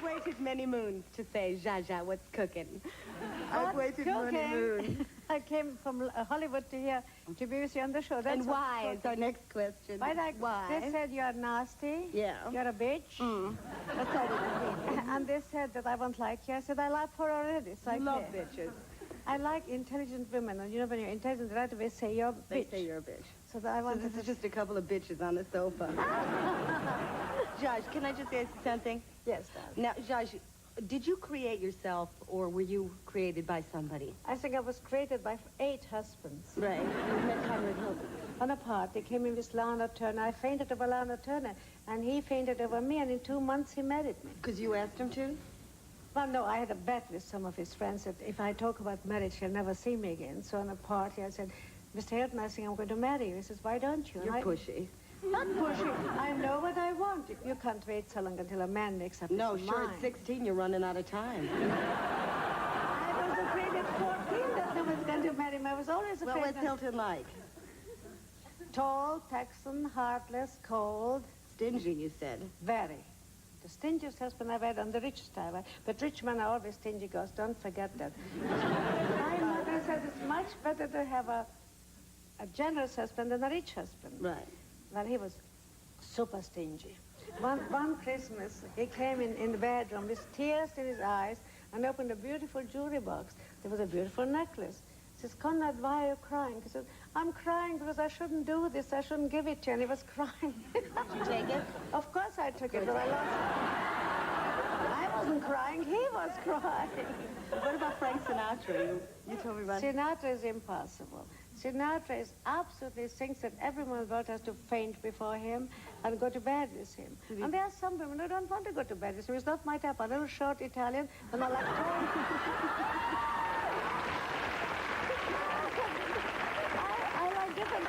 I've waited many moons to say, Zsa Zsa, what's cooking? I've waited many moons. I came from Hollywood to here to be with you on the show. That's And why is our next question. Why? They said you're nasty. Yeah. You're a bitch. That's all we need. And they said that I won't like you. I said, I like her already. So I Love care. bitches. I like intelligent women. And you know, when you're intelligent, right away say you're a bitch. They say you're a bitch. So that I So want this is just a couple of bitches on the sofa. Zsa, can I just ask you something? Yes, darling. Now, Zsa, did you create yourself, or were you created by somebody? I think I was created by 8 husbands. Right. You met Conrad Hilton. On a party, came in with Lana Turner. I fainted over Lana Turner, and he fainted over me, and in 2 months he married me. Because you asked him to? Well, no, I had a bet with some of his friends that if I talk about marriage, he'll never see me again. So on a party, I said, Mr. Hilton, I think I'm going to marry you. He says, why don't you? You're pushy. Not pushy. I know what I want. You can't wait so long until a man makes up his mind. No, sure, at 16, you're running out of time. I was afraid at 14 that I was going to marry him. I was always afraid. What was Hilton like? Tall, Texan, heartless, cold. Stingy, you said. Very. The stingiest husband I've had and the richest I've had. But rich men are always stingy girls. Don't forget that. My mother said it's much better to have a generous husband than a rich husband. Right. Well, he was super stingy. One Christmas, he came in the bedroom with tears in his eyes and opened a beautiful jewelry box. There was a beautiful necklace. He says, Conrad, why are you crying? He said, I'm crying because I shouldn't do this. I shouldn't give it to you. And he was crying. Did you take it? Of course I took it, but I lost it. I wasn't crying. He was crying. What about Frank Sinatra? You told me about him. Sinatra is impossible. Sinatra is absolutely thinks that everyone in the world has to faint before him and go to bed with him. And there are some women who don't want to go to bed with him. It's not my type. A little short Italian, and I like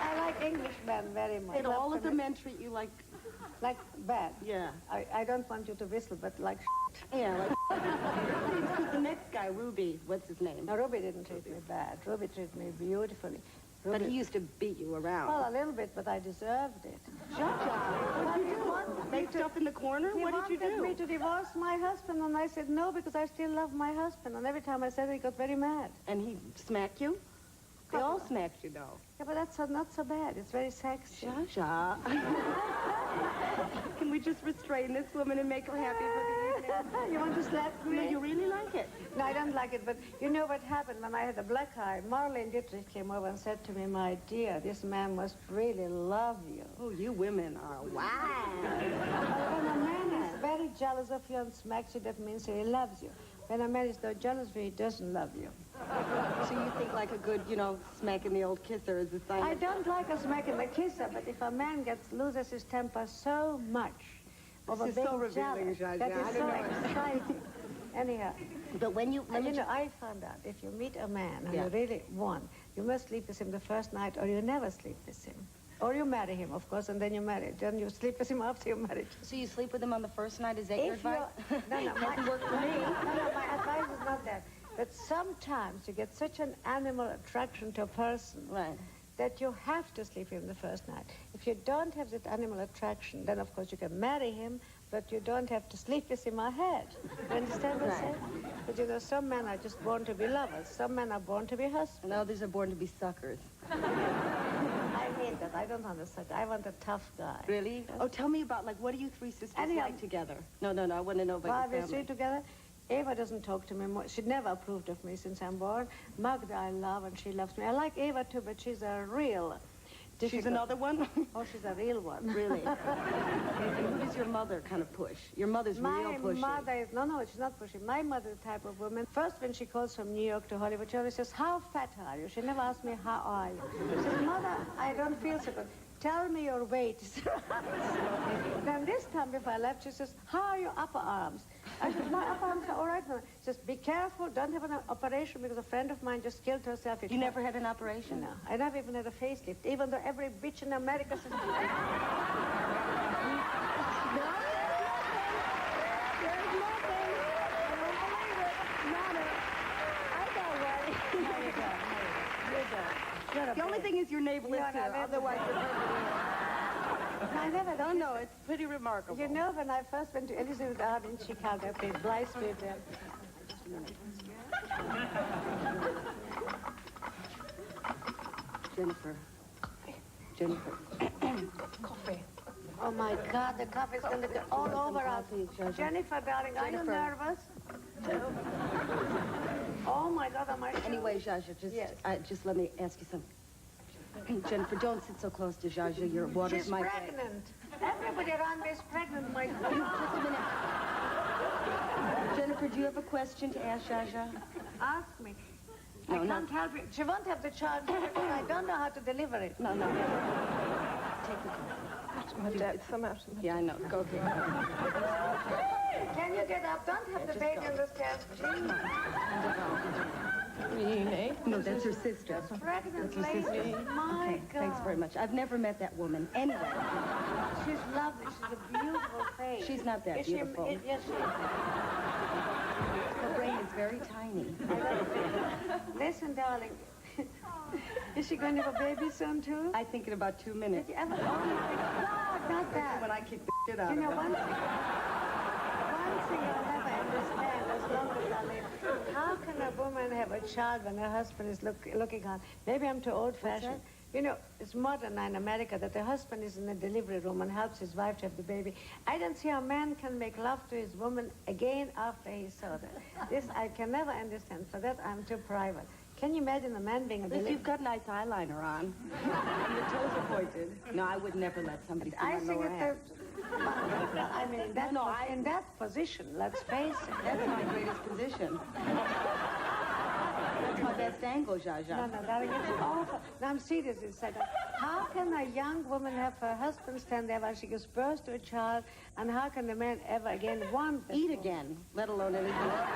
I like English men very much. And all of the men treat you like bad. Yeah. I don't want you to whistle, but like Yeah, like the next guy, Ruby, what's his name? No, Ruby didn't treat me bad. Ruby treated me beautifully. But he used to beat you around. Well, a little bit, but I deserved it. Zsa Zsa, what did you do? Make stuff in the corner? What did you He wanted me to divorce my husband, and I said no because I still love my husband. And every time I said it, he got very mad. And he smacked you? They all smacked you, though. Yeah, but that's not so bad. It's very sexy. Zsa Zsa. Can we just restrain this woman and make her happy for the evening? You want to slap me? No, you really like it. No, I don't like it, but you know what happened when I had a black eye? Marlene Dietrich came over and said to me, my dear, this man must really love you. Oh, you women are wild. When a man is very jealous of you and smacks you, that means he loves you. When a man is so jealous of you, he doesn't love you. So you think like a good, smack in the old kisser is a sign? I don't like a smack in the kisser, but if a man loses his temper so much over This is being so revealing, jealous, Zsa Zsa. that I is don't so know. exciting. Anyhow, But when you... I found out if you meet a man and you really want, you must sleep with him the first night or you never sleep with him. Or you marry him, of course, and then you marry. Then you sleep with him after your marriage. So you sleep with him on the first night? Is that your If advice? no, Doesn't work for me. No, my advice is not that. But sometimes you get such an animal attraction to a person that you have to sleep with him the first night. If you don't have that animal attraction, then of course you can marry him, but you don't have to sleep with him ahead. You understand what I'm saying? But some men are just born to be lovers. Some men are born to be husbands. And others are born to be suckers. I hate that. I don't understand. I want a tough guy. Really? Oh, tell me about, what do you three sisters like together? No, I want to know about Well, your we family. three together. Eva doesn't talk to me more. She never approved of me since I'm born. Magda I love, and she loves me. I like Eva too, but she's a real difficult. She's another one? Oh, she's a real one. Really? And who does your mother kind of push? Your mother's real pushy. My mother is... No, she's not pushy. My mother is the type of woman. First, when she calls from New York to Hollywood, she always says, how fat are you? She never asks me, how are you? She says, Mother, I don't feel so good. Tell me your weight. Then this time before I left, she says, how are your upper arms? I said, my upper arms are all right now. She says, be careful, don't have an operation because a friend of mine just killed herself. You never had an operation? No, I never even had a facelift, even though every bitch in America says... The only thing is your navel is here, otherwise you're perfectly... I never No, no, it's pretty remarkable. You know, when I first went to Elizabeth Art in Chicago, I played Blythe Street there. Jennifer. Coffee. Oh my God, the coffee's going to go all over us. Jennifer, darling, are you nervous? Oh my God, am I sure? Anyway, Zsa Zsa, Yes. just let me ask you something. Jennifer, don't sit so close to Zsa Zsa. Your water's She's my bag. pregnant. Everybody around me is pregnant, my God. Just a minute. Jennifer, do you have a question to ask Zsa Zsa? Ask me. No, I can't help it. She won't have the child because I don't know how to deliver it. No. Take the call. My depth, I'm out of my Yeah, I know. Go get it. Can you get up? Don't have the baby on the stairs, please. Really? No, that's her sister. Pregnant That's her sister. lady. My Okay, God. thanks very much. I've never met that woman. Anyway, She's lovely. She's a beautiful face. she's not that Is she- beautiful. yes, she is. Her brain is very tiny. Listen, darling. Is she going to have a baby soon, too? I think in about 2 minutes. Did you ever? Oh, my God, not that. When I kick the shit out You of know, her. one thing I'll never understand as long as I live, how can a woman have a child when her husband is looking on? Maybe I'm too old-fashioned. You know, it's modern in America that the husband is in the delivery room and helps his wife to have the baby. I don't see how a man can make love to his woman again after he saw that. This I can never understand. For that, I'm too private. Can you imagine a man being a If delivery? you've got nice eyeliner on and your toes are pointed. No, I would never let somebody see I my think lower it's half. I mean, in that position, let's face it. That's my greatest position. That's my best angle, Zsa Zsa. No, darling, it's awful. No, I'm serious. It's like, how can a young woman have her husband stand there while she gives birth to a child, and how can the man ever again want this Eat woman? again, let alone anything else.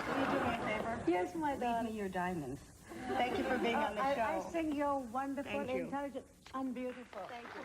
Can you do me a favor? Yes, my Leave darling. me your diamonds. Thank you for being on the show. I think you're wonderful, Thank you. intelligent, and beautiful. Thank you.